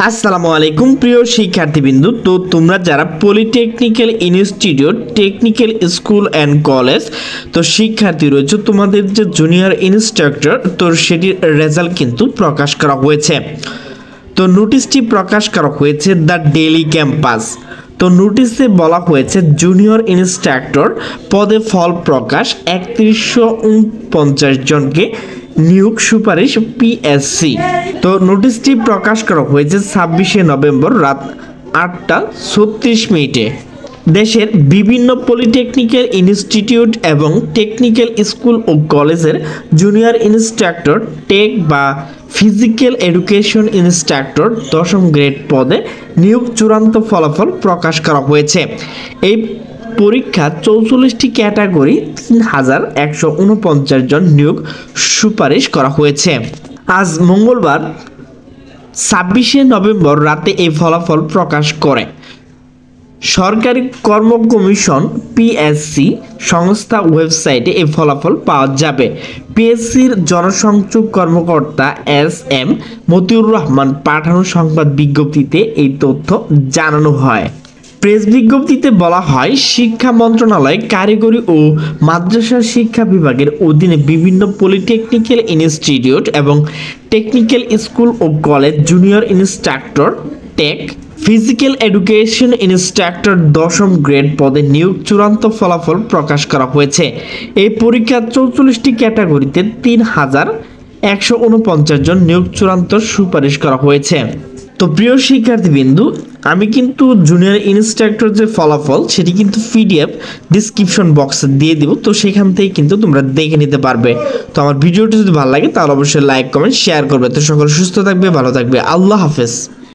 আসসালামু আলাইকুম প্রিয় শিক্ষার্থীবৃন্দু। তো তোমরা যারা polytechnical institute, technical school and college তো শিক্ষার্থী রয়েছে, তোমাদের যে জুনিয়র ইনস্ট্রাক্টর তো সেটির রেজাল্ট কিন্তু প্রকাশ করা হয়েছে। তো নোটিশটি প্রকাশ করা হয়েছে দ্য ডেইলি ক্যাম্পাস। তো নোটিশে বলা হয়েছে জুনিয়র ইনস্ট্রাক্টর পদে ফল প্রকাশ, 3149 জনকে নিয়োগ সুপারিশ পিএসসি। তো নোটিশটি প্রকাশ করা হয়েছে 26শে নভেম্বর রাত 8:36 দেশের বিভিন্ন পলিটেকনিক্যাল ইনস্টিটিউট এবং টেকনিক্যাল স্কুল ও কলেজের জুনিয়র ইনস্ট্রাক্টর টেক বা ফিজিক্যাল এডুকেশন ইনস্ট্রাক্টর 10ম গ্রেড পদে নিয়োগ চূড়ান্ত ফলাফল প্রকাশ করা হয়েছে। এই পরীক্ষা 44টি ক্যাটাগরি 3149 জন নিয়োগ সুপারিশ করা হয়েছে। আজ মঙ্গলবার 26শে নভেম্বর রাতে এই ফলাফল প্রকাশ করে সরকারি কর্ম কমিশন পিএসসি সংস্থা ওয়েবসাইটে এই ফলাফল পাওয়া যাবে। পিএসসির জনসংযোগ কর্মকর্তা এস.এম. মতিউর রহমান পাঠানো সংবাদ বিজ্ঞপ্তিতে এই তথ্য জানানো হয়। প্রেস বিজ্ঞপ্তিতে বলা হয়, শিক্ষা মন্ত্রণালয় কারিগরি ও মাদ্রাসা শিক্ষা বিভাগের অধীনে বিভিন্ন পলিটেকনিক্যাল ইনস্টিটিউট এবং টেকনিক্যাল স্কুল ও college junior instructor tech physical education instructor 10ম গ্রেড পদে নিয়োগ চূড়ান্ত ফলাফল প্রকাশ করা হয়েছে। এই পরীক্ষা 44টি ক্যাটাগরিতে 3149 জন নিয়োগ চূড়ান্ত সুপারিশ করা হয়েছে। তো প্রিয় শিক্ষার্থীবৃন্দু, আমি কিন্তু জুনিয়র ইনস্ট্রাক্টর যে ফলাফল সেটি কিন্তু পিডিএফ ডিসক্রিপশন বক্সে দিয়ে দিব, তো সেখান থেকে কিন্তু তোমরা দেখে নিতে পারবে। তো আমার ভিডিওটি যদি ভালো লাগে তাহলে অবশ্যই লাইক, কমেন্ট, শেয়ার করবে। তো সকলে সুস্থ থাকবে, ভালো থাকবে। আল্লাহ হাফেজ।